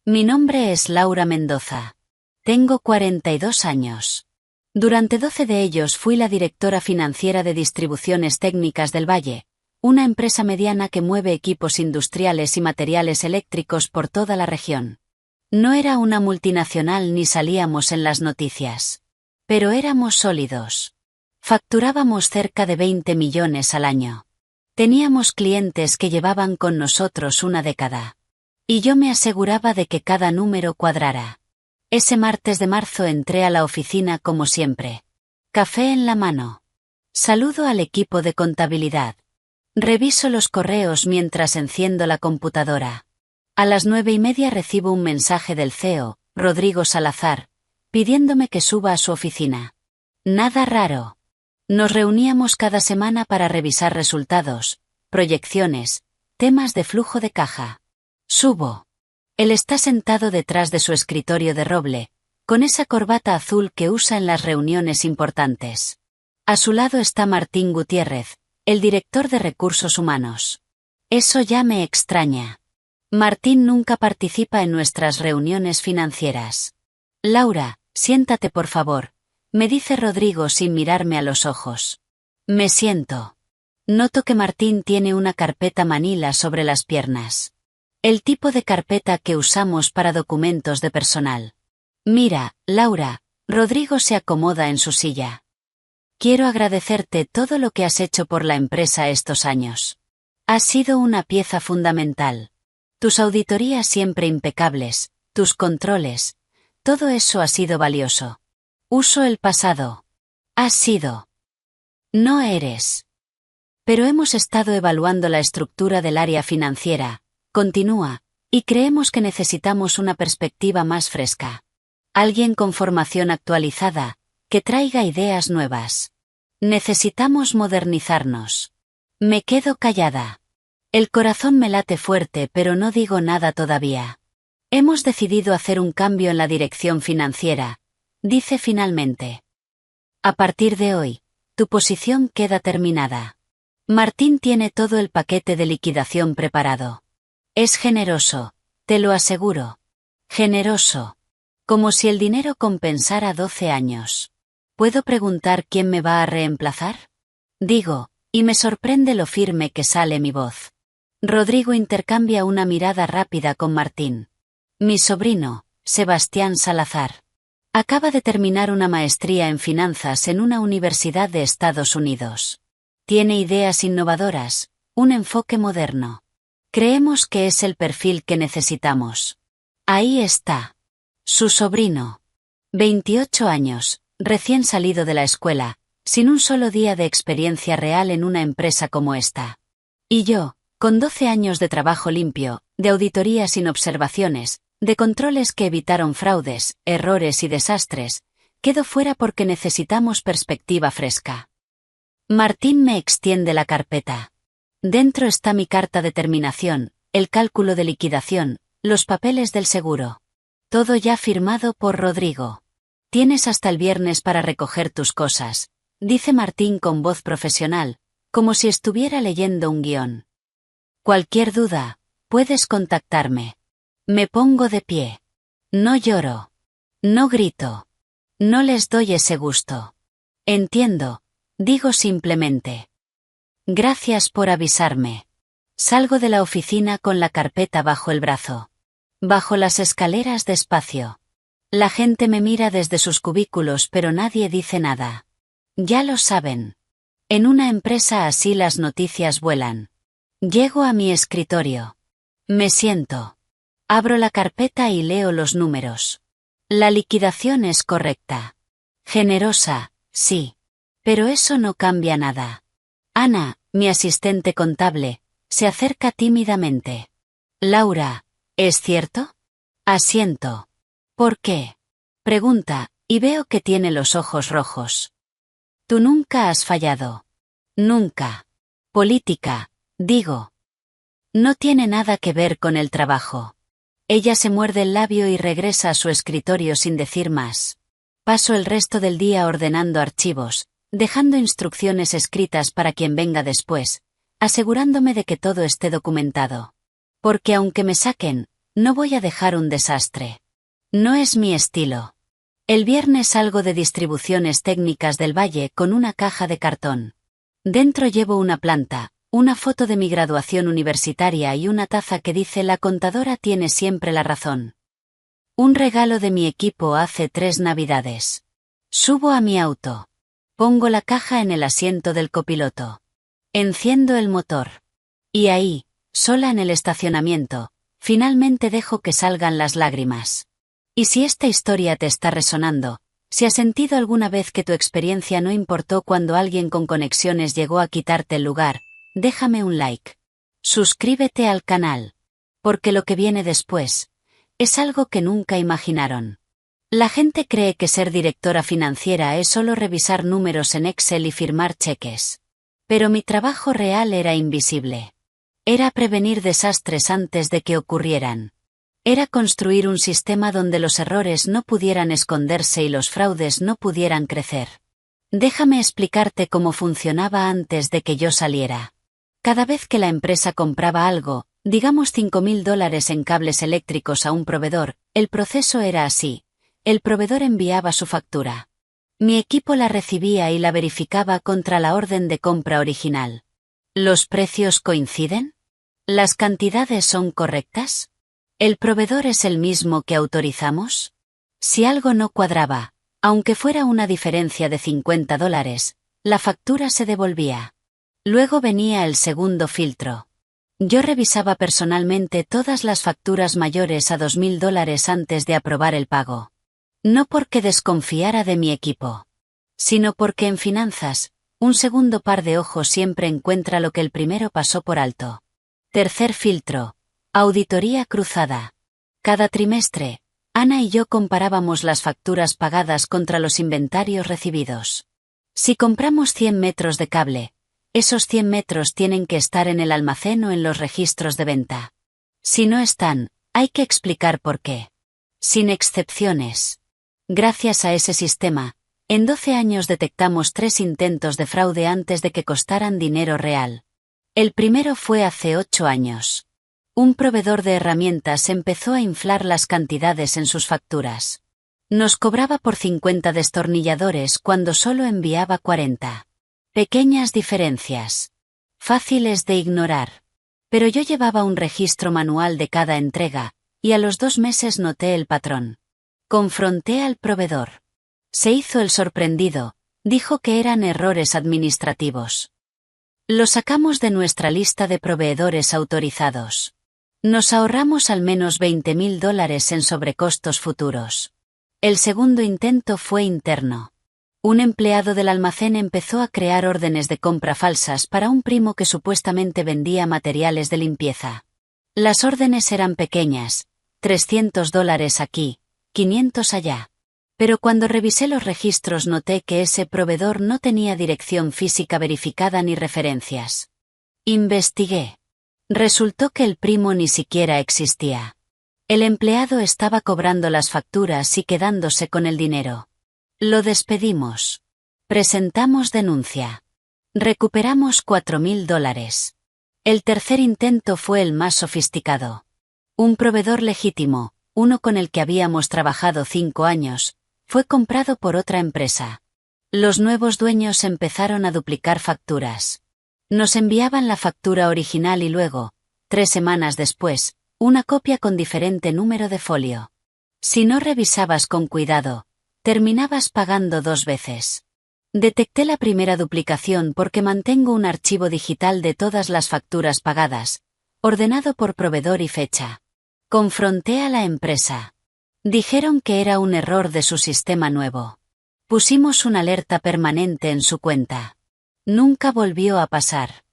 Mi nombre es Laura Mendoza. Tengo 42 años. Durante 12 de ellos fui la directora financiera de Distribuciones Técnicas del Valle, una empresa mediana que mueve equipos industriales y materiales eléctricos por toda la región. No era una multinacional ni salíamos en las noticias. Pero éramos sólidos. Facturábamos cerca de 20 millones al año. Teníamos clientes que llevaban con nosotros una década. Y yo me aseguraba de que cada número cuadrara. Ese martes de marzo entré a la oficina como siempre. Café en la mano. Saludo al equipo de contabilidad. Reviso los correos mientras enciendo la computadora. A las 9:30 recibo un mensaje del CEO, Rodrigo Salazar, pidiéndome que suba a su oficina. Nada raro. Nos reuníamos cada semana para revisar resultados, proyecciones, temas de flujo de caja. Subo. Él está sentado detrás de su escritorio de roble, con esa corbata azul que usa en las reuniones importantes. A su lado está Martín Gutiérrez, el director de Recursos Humanos. Eso ya me extraña. Martín nunca participa en nuestras reuniones financieras. Laura, siéntate por favor, me dice Rodrigo sin mirarme a los ojos. Me siento. Noto que Martín tiene una carpeta manila sobre las piernas. El tipo de carpeta que usamos para documentos de personal. Mira, Laura, Rodrigo se acomoda en su silla. Quiero agradecerte todo lo que has hecho por la empresa estos años. Has sido una pieza fundamental. Tus auditorías siempre impecables, tus controles, todo eso ha sido valioso. Uso el pasado. Has sido. No eres. Pero hemos estado evaluando la estructura del área financiera. Continúa, y creemos que necesitamos una perspectiva más fresca. Alguien con formación actualizada, que traiga ideas nuevas. Necesitamos modernizarnos. Me quedo callada. El corazón me late fuerte pero no digo nada todavía. Hemos decidido hacer un cambio en la dirección financiera, dice finalmente. A partir de hoy, tu posición queda terminada. Martín tiene todo el paquete de liquidación preparado. Es generoso, te lo aseguro. Generoso. Como si el dinero compensara 12 años. ¿Puedo preguntar quién me va a reemplazar? Digo, y me sorprende lo firme que sale mi voz. Rodrigo intercambia una mirada rápida con Martín. Mi sobrino, Sebastián Salazar. Acaba de terminar una maestría en finanzas en una universidad de Estados Unidos. Tiene ideas innovadoras, un enfoque moderno. Creemos que es el perfil que necesitamos. Ahí está. Su sobrino. 28 años, recién salido de la escuela, sin un solo día de experiencia real en una empresa como esta. Y yo, con 12 años de trabajo limpio, de auditorías sin observaciones, de controles que evitaron fraudes, errores y desastres, quedo fuera porque necesitamos perspectiva fresca. Martín me extiende la carpeta. Dentro está mi carta de terminación, el cálculo de liquidación, los papeles del seguro. Todo ya firmado por Rodrigo. Tienes hasta el viernes para recoger tus cosas, dice Martín con voz profesional, como si estuviera leyendo un guión. Cualquier duda, puedes contactarme. Me pongo de pie. No lloro. No grito. No les doy ese gusto. Entiendo, digo simplemente. Gracias por avisarme. Salgo de la oficina con la carpeta bajo el brazo. Bajo las escaleras despacio. La gente me mira desde sus cubículos pero nadie dice nada. Ya lo saben. En una empresa así las noticias vuelan. Llego a mi escritorio. Me siento. Abro la carpeta y leo los números. La liquidación es correcta. Generosa, sí. Pero eso no cambia nada. Ana, mi asistente contable, se acerca tímidamente. Laura, ¿es cierto? Asiento. ¿Por qué? Pregunta, y veo que tiene los ojos rojos. Tú nunca has fallado. Nunca. Política, digo. No tiene nada que ver con el trabajo. Ella se muerde el labio y regresa a su escritorio sin decir más. Paso el resto del día ordenando archivos, dejando instrucciones escritas para quien venga después, asegurándome de que todo esté documentado. Porque aunque me saquen, No voy a dejar un desastre. No es mi estilo. El viernes salgo de Distribuciones Técnicas del Valle con una caja de cartón. Dentro llevo una planta, una foto de mi graduación universitaria y una taza que dice «La contadora tiene siempre la razón». Un regalo de mi equipo hace 3 navidades. Subo a mi auto. Pongo la caja en el asiento del copiloto. Enciendo el motor. Y ahí, sola en el estacionamiento, finalmente dejo que salgan las lágrimas. Y si esta historia te está resonando, si has sentido alguna vez que tu experiencia no importó cuando alguien con conexiones llegó a quitarte el lugar, déjame un like. Suscríbete al canal. Porque lo que viene después es algo que nunca imaginaron. La gente cree que ser directora financiera es solo revisar números en Excel y firmar cheques. Pero mi trabajo real era invisible. Era prevenir desastres antes de que ocurrieran. Era construir un sistema donde los errores no pudieran esconderse y los fraudes no pudieran crecer. Déjame explicarte cómo funcionaba antes de que yo saliera. Cada vez que la empresa compraba algo, digamos $5.000 en cables eléctricos a un proveedor, el proceso era así. El proveedor enviaba su factura. Mi equipo la recibía y la verificaba contra la orden de compra original. ¿Los precios coinciden? ¿Las cantidades son correctas? ¿El proveedor es el mismo que autorizamos? Si algo no cuadraba, aunque fuera una diferencia de $50, la factura se devolvía. Luego venía el segundo filtro. Yo revisaba personalmente todas las facturas mayores a $2.000 antes de aprobar el pago. No porque desconfiara de mi equipo, sino porque en finanzas, un segundo par de ojos siempre encuentra lo que el primero pasó por alto. Tercer filtro. Auditoría cruzada. Cada trimestre, Ana y yo comparábamos las facturas pagadas contra los inventarios recibidos. Si compramos 100 metros de cable, esos 100 metros tienen que estar en el almacén o en los registros de venta. Si no están, hay que explicar por qué. Sin excepciones. Gracias a ese sistema, en 12 años detectamos 3 intentos de fraude antes de que costaran dinero real. El primero fue hace 8 años. Un proveedor de herramientas empezó a inflar las cantidades en sus facturas. Nos cobraba por 50 destornilladores cuando solo enviaba 40. Pequeñas diferencias. Fáciles de ignorar. Pero yo llevaba un registro manual de cada entrega, y a los 2 meses noté el patrón. Confronté al proveedor. Se hizo el sorprendido, dijo que eran errores administrativos. Lo sacamos de nuestra lista de proveedores autorizados. Nos ahorramos al menos $20.000 en sobrecostos futuros. El segundo intento fue interno. Un empleado del almacén empezó a crear órdenes de compra falsas para un primo que supuestamente vendía materiales de limpieza. Las órdenes eran pequeñas, $300 aquí, 500 allá. Pero cuando revisé los registros noté que ese proveedor no tenía dirección física verificada ni referencias. Investigué. Resultó que el primo ni siquiera existía. El empleado estaba cobrando las facturas y quedándose con el dinero. Lo despedimos. Presentamos denuncia. Recuperamos $4.000. El tercer intento fue el más sofisticado. Un proveedor legítimo, uno con el que habíamos trabajado 5 años, fue comprado por otra empresa. Los nuevos dueños empezaron a duplicar facturas. Nos enviaban la factura original y luego, 3 semanas después, una copia con diferente número de folio. Si no revisabas con cuidado, terminabas pagando 2 veces. Detecté la primera duplicación porque mantengo un archivo digital de todas las facturas pagadas, ordenado por proveedor y fecha. Confronté a la empresa. Dijeron que era un error de su sistema nuevo. Pusimos una alerta permanente en su cuenta. Nunca volvió a pasar.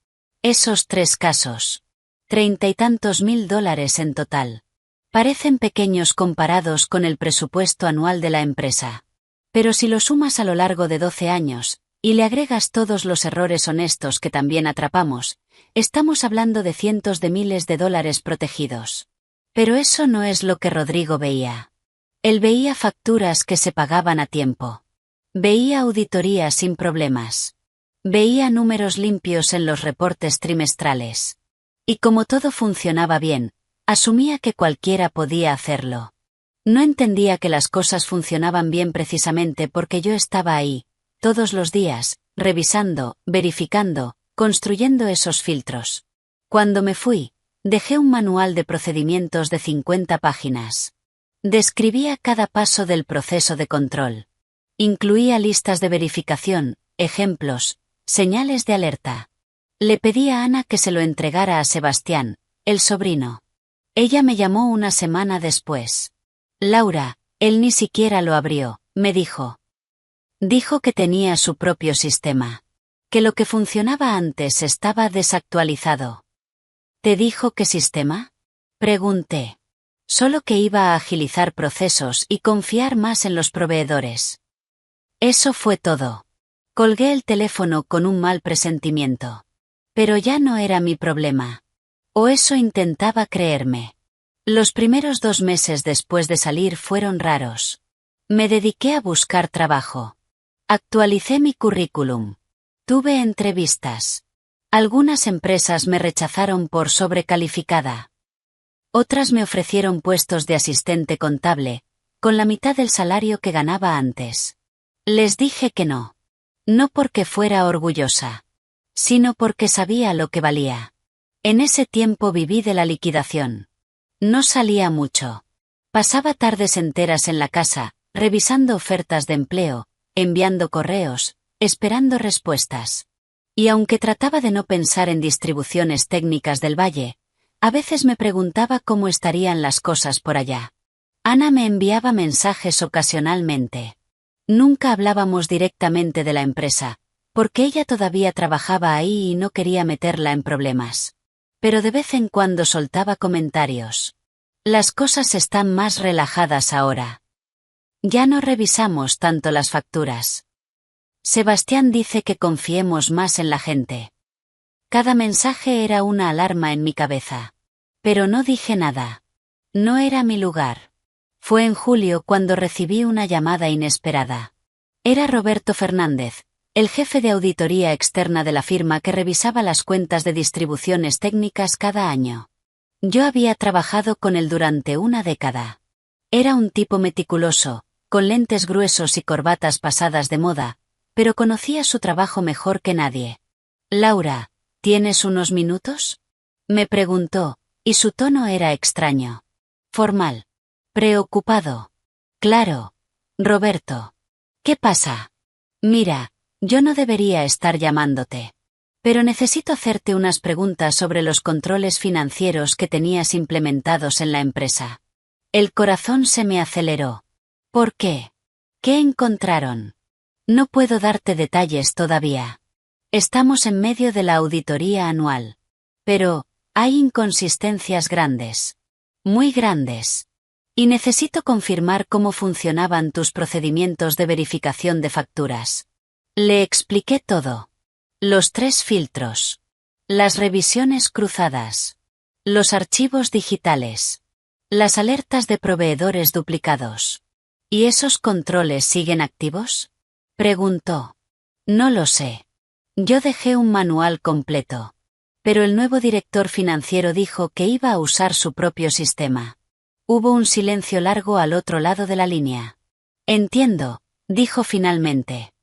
Esos 3 casos. 30 y tantos mil dólares en total. Parecen pequeños comparados con el presupuesto anual de la empresa. Pero si lo sumas a lo largo de 12 años, y le agregas todos los errores honestos que también atrapamos, estamos hablando de cientos de miles de dólares protegidos. Pero eso no es lo que Rodrigo veía. Él veía facturas que se pagaban a tiempo. Veía auditorías sin problemas. Veía números limpios en los reportes trimestrales. Y como todo funcionaba bien, Asumía que cualquiera podía hacerlo. No entendía que las cosas funcionaban bien precisamente porque yo estaba ahí, todos los días, revisando, verificando, construyendo esos filtros. Cuando me fui, dejé un manual de procedimientos de 50 páginas. Describía cada paso del proceso de control. Incluía listas de verificación, ejemplos, señales de alerta. Le pedí a Ana que se lo entregara a Sebastián, el sobrino. Ella me llamó una semana después. Laura, él ni siquiera lo abrió, me dijo. Dijo que tenía su propio sistema. Que lo que funcionaba antes estaba desactualizado. ¿Te dijo qué sistema? Pregunté. Solo que iba a agilizar procesos y confiar más en los proveedores. Eso fue todo. Colgué el teléfono con un mal presentimiento. Pero ya no era mi problema. O eso intentaba creerme. Los primeros 2 meses después de salir fueron raros. Me dediqué a buscar trabajo. Actualicé mi currículum. Tuve entrevistas. Algunas empresas me rechazaron por sobrecalificada. Otras me ofrecieron puestos de asistente contable, con la mitad del salario que ganaba antes. Les dije que no. No porque fuera orgullosa, sino porque sabía lo que valía. En ese tiempo viví de la liquidación. No salía mucho. Pasaba tardes enteras en la casa, revisando ofertas de empleo, enviando correos, esperando respuestas. Y aunque trataba de no pensar en distribuciones técnicas del valle, a veces me preguntaba cómo estarían las cosas por allá. Ana me enviaba mensajes ocasionalmente. Nunca hablábamos directamente de la empresa, porque ella todavía trabajaba ahí y no quería meterla en problemas. Pero de vez en cuando soltaba comentarios. Las cosas están más relajadas ahora. Ya no revisamos tanto las facturas. Sebastián dice que confiemos más en la gente. Cada mensaje era una alarma en mi cabeza. Pero no dije nada. No era mi lugar. Fue en julio cuando recibí una llamada inesperada. Era Roberto Fernández, el jefe de auditoría externa de la firma que revisaba las cuentas de distribuciones técnicas cada año. Yo había trabajado con él durante una década. Era un tipo meticuloso, con lentes gruesos y corbatas pasadas de moda, pero conocía su trabajo mejor que nadie. Laura, ¿tienes unos minutos? Me preguntó, y su tono era extraño. Formal. Preocupado. Claro. Roberto. ¿Qué pasa? Mira, yo no debería estar llamándote. Pero necesito hacerte unas preguntas sobre los controles financieros que tenías implementados en la empresa. El corazón se me aceleró. ¿Por qué? ¿Qué encontraron? No puedo darte detalles todavía. Estamos en medio de la auditoría anual. Pero, hay inconsistencias grandes. Muy grandes. Y necesito confirmar cómo funcionaban tus procedimientos de verificación de facturas. Le expliqué todo. Los 3 filtros. Las revisiones cruzadas. Los archivos digitales. Las alertas de proveedores duplicados. ¿Y esos controles siguen activos? Preguntó. No lo sé. Yo dejé un manual completo. Pero el nuevo director financiero dijo que iba a usar su propio sistema. Hubo un silencio largo al otro lado de la línea. Entiendo, dijo finalmente.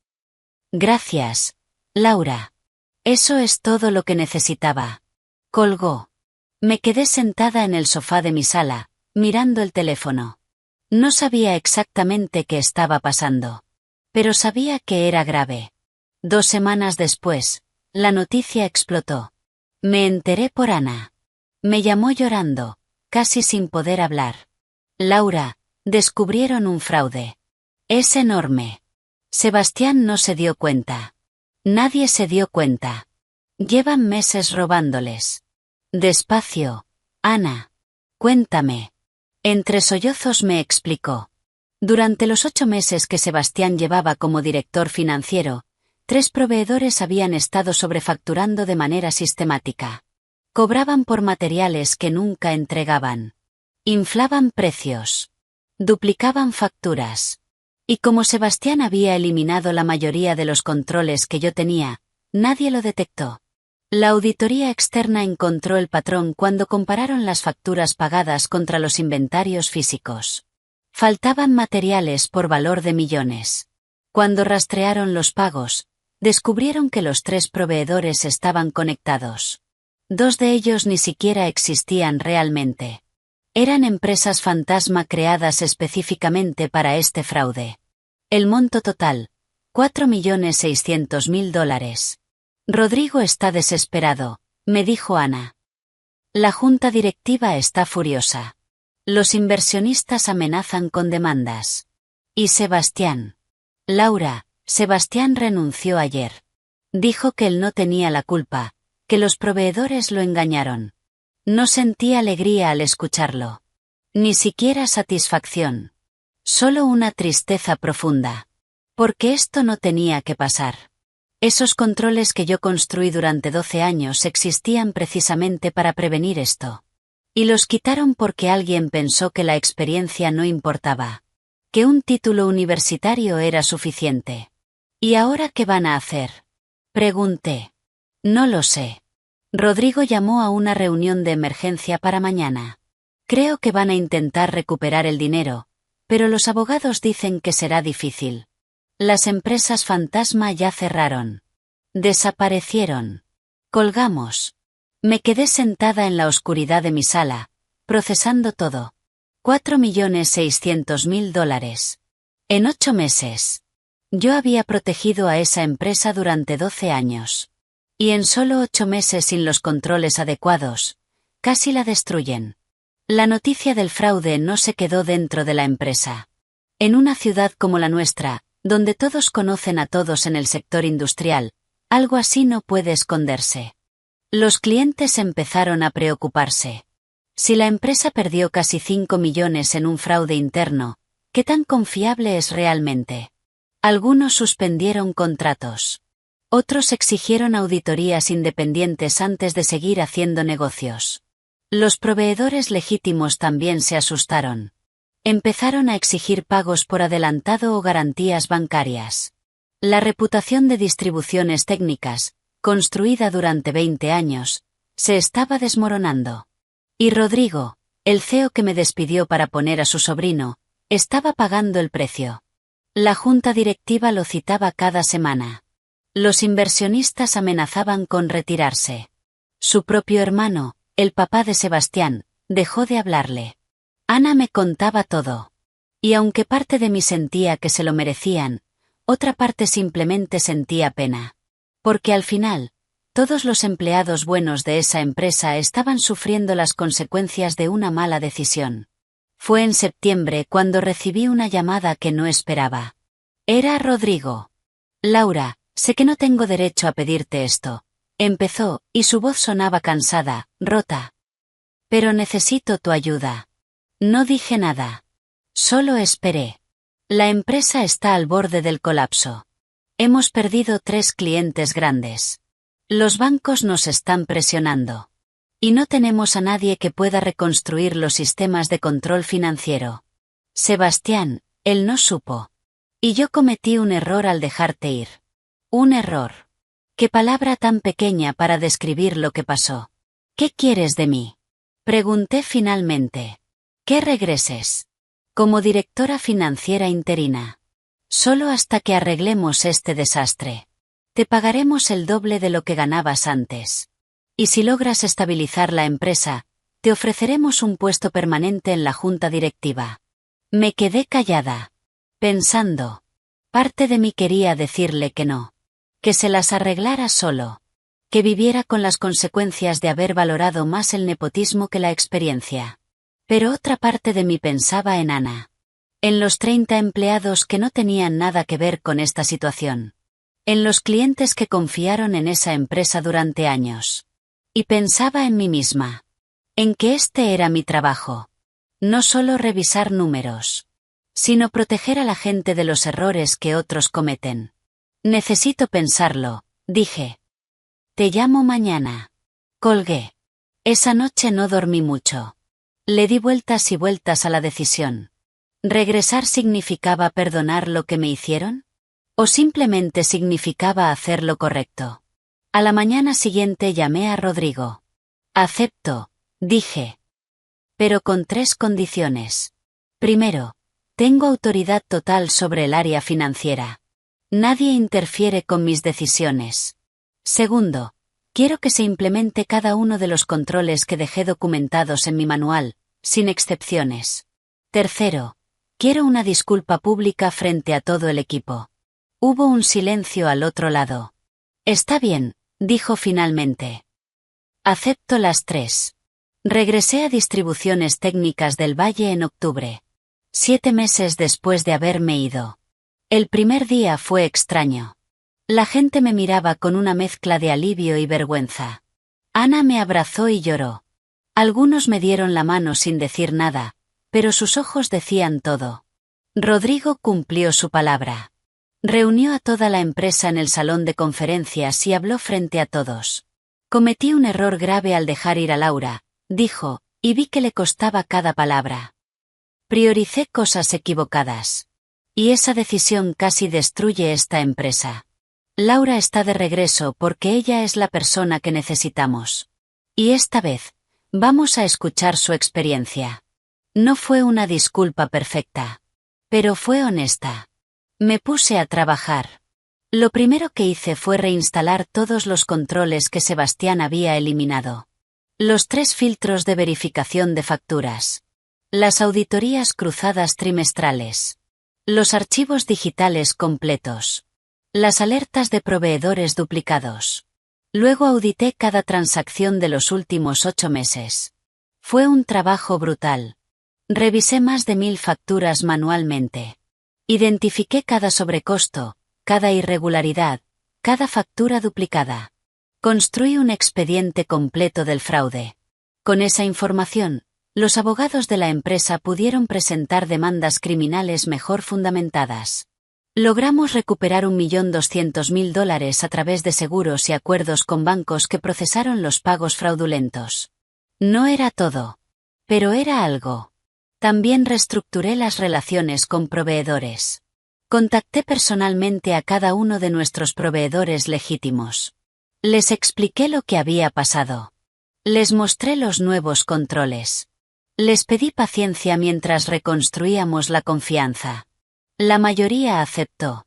Gracias, Laura. Eso es todo lo que necesitaba. Colgó. Me quedé sentada en el sofá de mi sala, mirando el teléfono. No sabía exactamente qué estaba pasando. Pero sabía que era grave. 2 semanas después, la noticia explotó. Me enteré por Ana. Me llamó llorando, casi sin poder hablar. Laura, descubrieron un fraude. Es enorme. Sebastián no se dio cuenta. Nadie se dio cuenta. Llevan meses robándoles. Despacio, Ana. Cuéntame. Entre sollozos me explicó. Durante los 8 meses que Sebastián llevaba como director financiero, 3 proveedores habían estado sobrefacturando de manera sistemática. Cobraban por materiales que nunca entregaban. Inflaban precios. Duplicaban facturas. Y como Sebastián había eliminado la mayoría de los controles que yo tenía, nadie lo detectó. La auditoría externa encontró el patrón cuando compararon las facturas pagadas contra los inventarios físicos. Faltaban materiales por valor de millones. Cuando rastrearon los pagos, descubrieron que los 3 proveedores estaban conectados. 2 de ellos ni siquiera existían realmente. Eran empresas fantasma creadas específicamente para este fraude. El monto total, $4.600.000. Rodrigo está desesperado, me dijo Ana. La junta directiva está furiosa. Los inversionistas amenazan con demandas. ¿Y Sebastián? Laura, Sebastián renunció ayer. Dijo que él no tenía la culpa, que los proveedores lo engañaron. No sentí alegría al escucharlo. Ni siquiera satisfacción. Solo una tristeza profunda. Porque esto no tenía que pasar. Esos controles que yo construí durante 12 años existían precisamente para prevenir esto. Y los quitaron porque alguien pensó que la experiencia no importaba. Que un título universitario era suficiente. ¿Y ahora qué van a hacer? Pregunté. No lo sé. Rodrigo llamó a una reunión de emergencia para mañana. Creo que van a intentar recuperar el dinero, pero los abogados dicen que será difícil. Las empresas fantasma ya cerraron. Desaparecieron. Colgamos. Me quedé sentada en la oscuridad de mi sala, procesando todo. $4.600.000. En 8 meses. Yo había protegido a esa empresa durante 12 años. Y en solo 8 meses sin los controles adecuados, casi la destruyen. La noticia del fraude no se quedó dentro de la empresa. En una ciudad como la nuestra, donde todos conocen a todos en el sector industrial, algo así no puede esconderse. Los clientes empezaron a preocuparse. Si la empresa perdió casi 5 millones en un fraude interno, ¿qué tan confiable es realmente? Algunos suspendieron contratos. Otros exigieron auditorías independientes antes de seguir haciendo negocios. Los proveedores legítimos también se asustaron. Empezaron a exigir pagos por adelantado o garantías bancarias. La reputación de Distribuciones Técnicas, construida durante 20 años, se estaba desmoronando. Y Rodrigo, el CEO que me despidió para poner a su sobrino, estaba pagando el precio. La junta directiva lo citaba cada semana. Los inversionistas amenazaban con retirarse. Su propio hermano, el papá de Sebastián, dejó de hablarle. Ana me contaba todo. Y aunque parte de mí sentía que se lo merecían, otra parte simplemente sentía pena. Porque al final, todos los empleados buenos de esa empresa estaban sufriendo las consecuencias de una mala decisión. Fue en septiembre cuando recibí una llamada que no esperaba. Era Rodrigo. Laura, sé que no tengo derecho a pedirte esto. Empezó, y su voz sonaba cansada, rota. Pero necesito tu ayuda. No dije nada. Solo esperé. La empresa está al borde del colapso. Hemos perdido 3 clientes grandes. Los bancos nos están presionando. Y no tenemos a nadie que pueda reconstruir los sistemas de control financiero. Sebastián, él no supo. Y yo cometí un error al dejarte ir. Un error. Qué palabra tan pequeña para describir lo que pasó. ¿Qué quieres de mí? Pregunté finalmente. Que regreses. Como directora financiera interina. Solo hasta que arreglemos este desastre. Te pagaremos el doble de lo que ganabas antes. Y si logras estabilizar la empresa, te ofreceremos un puesto permanente en la junta directiva. Me quedé callada. Pensando. Parte de mí quería decirle que no. Que se las arreglara solo. Que viviera con las consecuencias de haber valorado más el nepotismo que la experiencia. Pero otra parte de mí pensaba en Ana. En los 30 empleados que no tenían nada que ver con esta situación. En los clientes que confiaron en esa empresa durante años. Y pensaba en mí misma. En que este era mi trabajo. No solo revisar números. Sino proteger a la gente de los errores que otros cometen. Necesito pensarlo, dije. Te llamo mañana. Colgué. Esa noche no dormí mucho. Le di vueltas y vueltas a la decisión. ¿Regresar significaba perdonar lo que me hicieron? ¿O simplemente significaba hacer lo correcto? A la mañana siguiente llamé a Rodrigo. Acepto, dije. Pero con 3 condiciones. Primero, tengo autoridad total sobre el área financiera. Nadie interfiere con mis decisiones. Segundo, quiero que se implemente cada uno de los controles que dejé documentados en mi manual, sin excepciones. Tercero, quiero una disculpa pública frente a todo el equipo. Hubo un silencio al otro lado. Está bien, dijo finalmente. Acepto las 3. Regresé a Distribuciones Técnicas del Valle en octubre. 7 meses después de haberme ido. El primer día fue extraño. La gente me miraba con una mezcla de alivio y vergüenza. Ana me abrazó y lloró. Algunos me dieron la mano sin decir nada, pero sus ojos decían todo. Rodrigo cumplió su palabra. Reunió a toda la empresa en el salón de conferencias y habló frente a todos. Cometí un error grave al dejar ir a Laura, dijo, y vi que le costaba cada palabra. Prioricé cosas equivocadas. Y esa decisión casi destruye esta empresa. Laura está de regreso porque ella es la persona que necesitamos. Y esta vez, vamos a escuchar su experiencia. No fue una disculpa perfecta. Pero fue honesta. Me puse a trabajar. Lo primero que hice fue reinstalar todos los controles que Sebastián había eliminado. Los 3 filtros de verificación de facturas. Las auditorías cruzadas trimestrales. Los archivos digitales completos. Las alertas de proveedores duplicados. Luego audité cada transacción de los últimos 8 meses. Fue un trabajo brutal. Revisé más de 1000 facturas manualmente. Identifiqué cada sobrecosto, cada irregularidad, cada factura duplicada. Construí un expediente completo del fraude. Con esa información, los abogados de la empresa pudieron presentar demandas criminales mejor fundamentadas. Logramos recuperar $1.200.000 a través de seguros y acuerdos con bancos que procesaron los pagos fraudulentos. No era todo. Pero era algo. También reestructuré las relaciones con proveedores. Contacté personalmente a cada uno de nuestros proveedores legítimos. Les expliqué lo que había pasado. Les mostré los nuevos controles. Les pedí paciencia mientras reconstruíamos la confianza. La mayoría aceptó.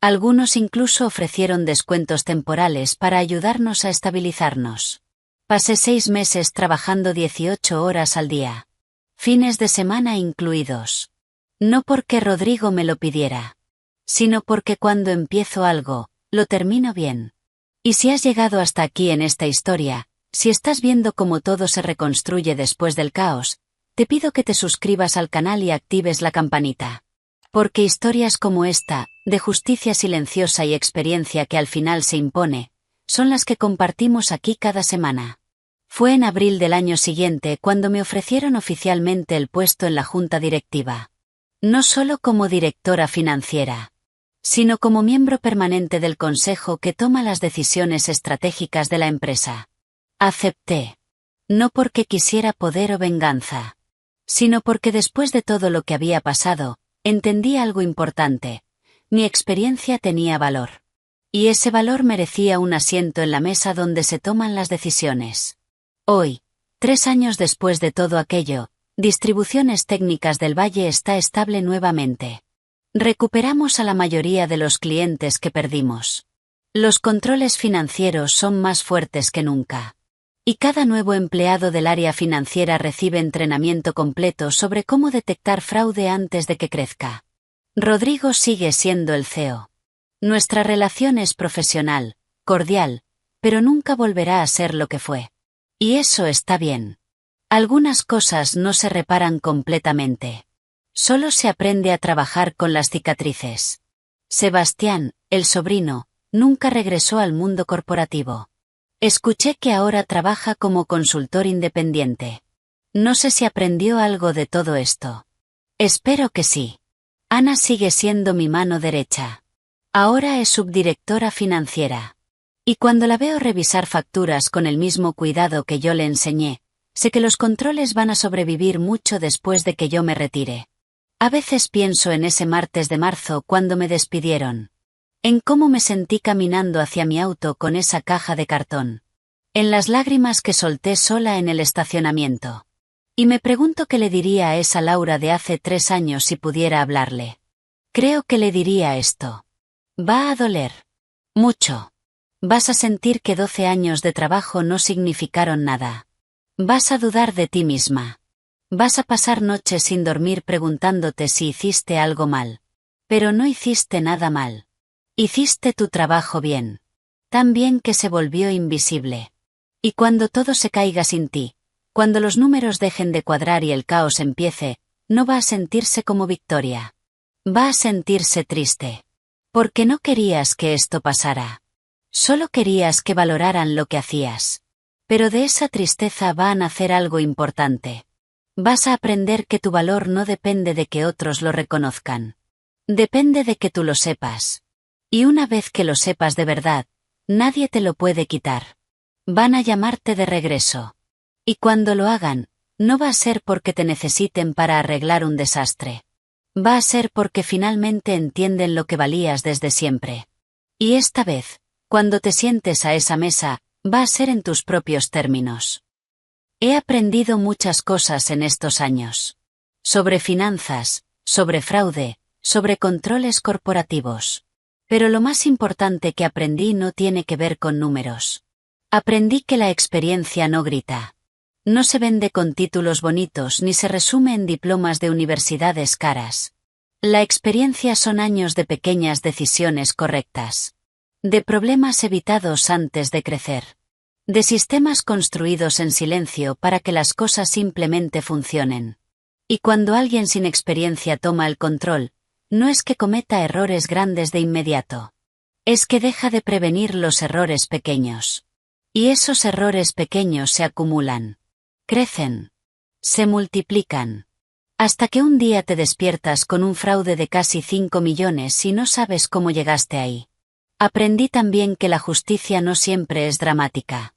Algunos incluso ofrecieron descuentos temporales para ayudarnos a estabilizarnos. Pasé 6 meses trabajando 18 horas al día. Fines de semana incluidos. No porque Rodrigo me lo pidiera, sino porque cuando empiezo algo, lo termino bien. Y si has llegado hasta aquí en esta historia, si estás viendo cómo todo se reconstruye después del caos, te pido que te suscribas al canal y actives la campanita. Porque historias como esta, de justicia silenciosa y experiencia que al final se impone, son las que compartimos aquí cada semana. Fue en abril del año siguiente cuando me ofrecieron oficialmente el puesto en la junta directiva. No solo como directora financiera, sino como miembro permanente del consejo que toma las decisiones estratégicas de la empresa. Acepté. No porque quisiera poder o venganza, sino porque después de todo lo que había pasado, entendí algo importante. Mi experiencia tenía valor. Y ese valor merecía un asiento en la mesa donde se toman las decisiones. Hoy, 3 años después de todo aquello, Distribuciones Técnicas del Valle está estable nuevamente. Recuperamos a la mayoría de los clientes que perdimos. Los controles financieros son más fuertes que nunca. Y cada nuevo empleado del área financiera recibe entrenamiento completo sobre cómo detectar fraude antes de que crezca. Rodrigo sigue siendo el CEO. Nuestra relación es profesional, cordial, pero nunca volverá a ser lo que fue. Y eso está bien. Algunas cosas no se reparan completamente. Solo se aprende a trabajar con las cicatrices. Sebastián, el sobrino, nunca regresó al mundo corporativo. Escuché que ahora trabaja como consultor independiente. No sé si aprendió algo de todo esto. Espero que sí. Ana sigue siendo mi mano derecha. Ahora es subdirectora financiera. Y cuando la veo revisar facturas con el mismo cuidado que yo le enseñé, sé que los controles van a sobrevivir mucho después de que yo me retire. A veces pienso en ese martes de marzo cuando me despidieron. En cómo me sentí caminando hacia mi auto con esa caja de cartón. En las lágrimas que solté sola en el estacionamiento. Y me pregunto qué le diría a esa Laura de hace 3 años si pudiera hablarle. Creo que le diría esto. Va a doler. Mucho. Vas a sentir que 12 años de trabajo no significaron nada. Vas a dudar de ti misma. Vas a pasar noches sin dormir preguntándote si hiciste algo mal. Pero no hiciste nada mal. Hiciste tu trabajo bien. Tan bien que se volvió invisible. Y cuando todo se caiga sin ti, cuando los números dejen de cuadrar y el caos empiece, no va a sentirse como victoria. Va a sentirse triste. Porque no querías que esto pasara. Solo querías que valoraran lo que hacías. Pero de esa tristeza va a nacer algo importante. Vas a aprender que tu valor no depende de que otros lo reconozcan. Depende de que tú lo sepas. Y una vez que lo sepas de verdad, nadie te lo puede quitar. Van a llamarte de regreso. Y cuando lo hagan, no va a ser porque te necesiten para arreglar un desastre. Va a ser porque finalmente entienden lo que valías desde siempre. Y esta vez, cuando te sientes a esa mesa, va a ser en tus propios términos. He aprendido muchas cosas en estos años. Sobre finanzas, sobre fraude, sobre controles corporativos. Pero lo más importante que aprendí no tiene que ver con números. Aprendí que la experiencia no grita. No se vende con títulos bonitos ni se resume en diplomas de universidades caras. La experiencia son años de pequeñas decisiones correctas. De problemas evitados antes de crecer. De sistemas construidos en silencio para que las cosas simplemente funcionen. Y cuando alguien sin experiencia toma el control, no es que cometa errores grandes de inmediato. Es que deja de prevenir los errores pequeños. Y esos errores pequeños se acumulan. Crecen. Se multiplican. Hasta que un día te despiertas con un fraude de casi 5 millones y no sabes cómo llegaste ahí. Aprendí también que la justicia no siempre es dramática.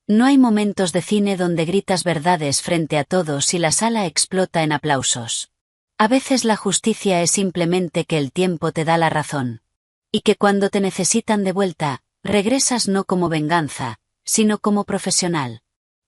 No hay momentos de cine donde gritas verdades frente a todos y la sala explota en aplausos. A veces la justicia es simplemente que el tiempo te da la razón. Y que cuando te necesitan de vuelta, regresas no como venganza, sino como profesional.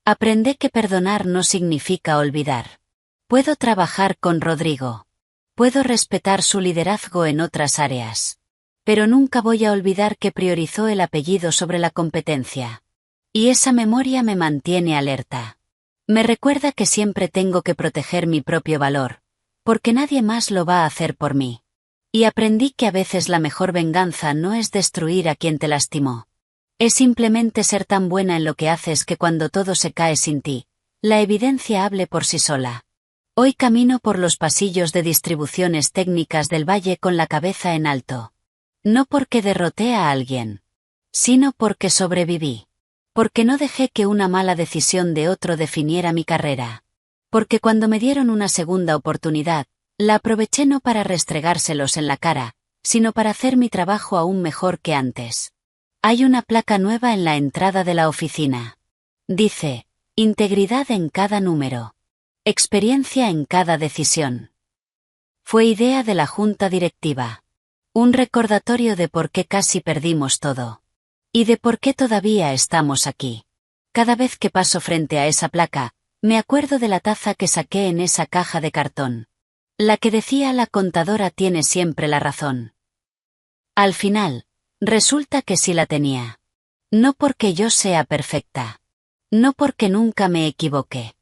Aprendí que perdonar no significa olvidar. Puedo trabajar con Rodrigo. Puedo respetar su liderazgo en otras áreas. Pero nunca voy a olvidar que priorizó el apellido sobre la competencia. Y esa memoria me mantiene alerta. Me recuerda que siempre tengo que proteger mi propio valor, porque nadie más lo va a hacer por mí. Y aprendí que a veces la mejor venganza no es destruir a quien te lastimó. Es simplemente ser tan buena en lo que haces que cuando todo se cae sin ti, la evidencia hable por sí sola. Hoy camino por los pasillos de distribuciones técnicas del Valle con la cabeza en alto. No porque derroté a alguien, sino porque sobreviví. Porque no dejé que una mala decisión de otro definiera mi carrera. Porque cuando me dieron una segunda oportunidad, la aproveché no para restregárselos en la cara, sino para hacer mi trabajo aún mejor que antes. Hay una placa nueva en la entrada de la oficina. Dice, integridad en cada número. Experiencia en cada decisión. Fue idea de la junta directiva. Un recordatorio de por qué casi perdimos todo. Y de por qué todavía estamos aquí. Cada vez que paso frente a esa placa, me acuerdo de la taza que saqué en esa caja de cartón. La que decía la contadora tiene siempre la razón. Al final, resulta que sí la tenía. No porque yo sea perfecta. No porque nunca me equivoqué.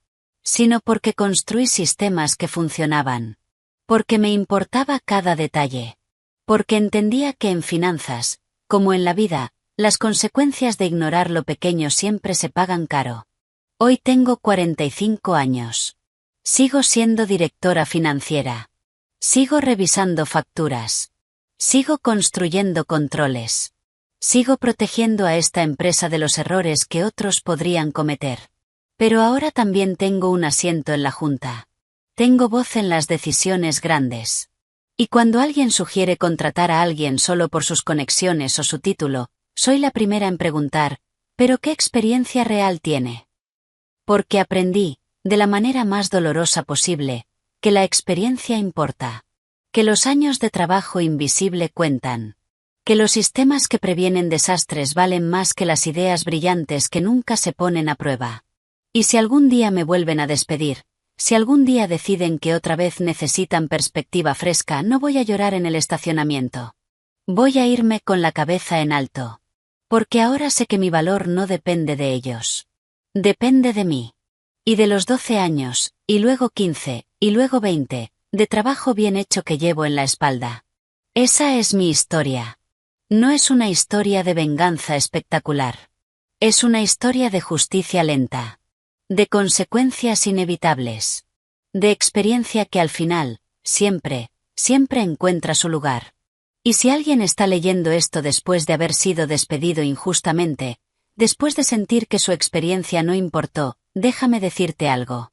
Sino porque construí sistemas que funcionaban. Porque me importaba cada detalle. Porque entendía que en finanzas, como en la vida, las consecuencias de ignorar lo pequeño siempre se pagan caro. Hoy tengo 45 años. Sigo siendo directora financiera. Sigo revisando facturas. Sigo construyendo controles. Sigo protegiendo a esta empresa de los errores que otros podrían cometer. Pero ahora también tengo un asiento en la junta. Tengo voz en las decisiones grandes. Y cuando alguien sugiere contratar a alguien solo por sus conexiones o su título, soy la primera en preguntar, ¿pero qué experiencia real tiene? Porque aprendí, de la manera más dolorosa posible, que la experiencia importa. Que los años de trabajo invisible cuentan. Que los sistemas que previenen desastres valen más que las ideas brillantes que nunca se ponen a prueba. Y si algún día me vuelven a despedir, si algún día deciden que otra vez necesitan perspectiva fresca, no voy a llorar en el estacionamiento. Voy a irme con la cabeza en alto. Porque ahora sé que mi valor no depende de ellos. Depende de mí. Y de los 12 años, y luego 15, y luego 20, de trabajo bien hecho que llevo en la espalda. Esa es mi historia. No es una historia de venganza espectacular. Es una historia de justicia lenta. De consecuencias inevitables. De experiencia que al final, siempre, siempre encuentra su lugar. Y si alguien está leyendo esto después de haber sido despedido injustamente, después de sentir que su experiencia no importó, déjame decirte algo.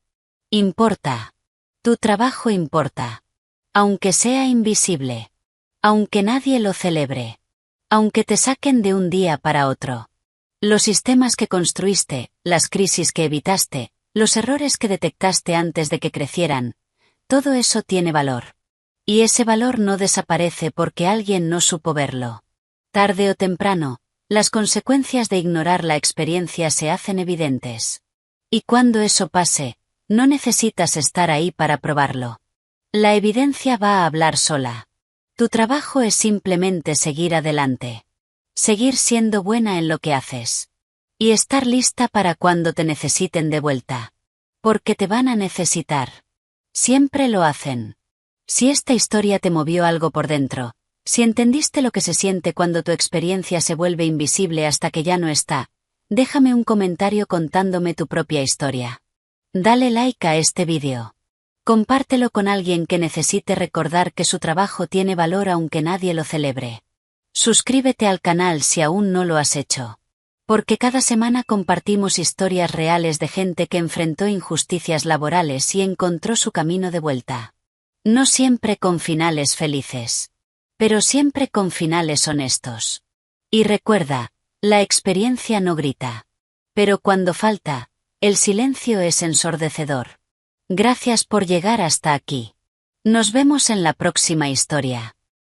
Importa. Tu trabajo importa. Aunque sea invisible. Aunque nadie lo celebre. Aunque te saquen de un día para otro. Los sistemas que construiste, las crisis que evitaste, los errores que detectaste antes de que crecieran, todo eso tiene valor. Y ese valor no desaparece porque alguien no supo verlo. Tarde o temprano, las consecuencias de ignorar la experiencia se hacen evidentes. Y cuando eso pase, no necesitas estar ahí para probarlo. La evidencia va a hablar sola. Tu trabajo es simplemente seguir adelante. Seguir siendo buena en lo que haces. Y estar lista para cuando te necesiten de vuelta. Porque te van a necesitar. Siempre lo hacen. Si esta historia te movió algo por dentro, si entendiste lo que se siente cuando tu experiencia se vuelve invisible hasta que ya no está, déjame un comentario contándome tu propia historia. Dale like a este vídeo. Compártelo con alguien que necesite recordar que su trabajo tiene valor aunque nadie lo celebre. Suscríbete al canal si aún no lo has hecho. Porque cada semana compartimos historias reales de gente que enfrentó injusticias laborales y encontró su camino de vuelta. No siempre con finales felices. Pero siempre con finales honestos. Y recuerda, la experiencia no grita. Pero cuando falta, el silencio es ensordecedor. Gracias por llegar hasta aquí. Nos vemos en la próxima historia.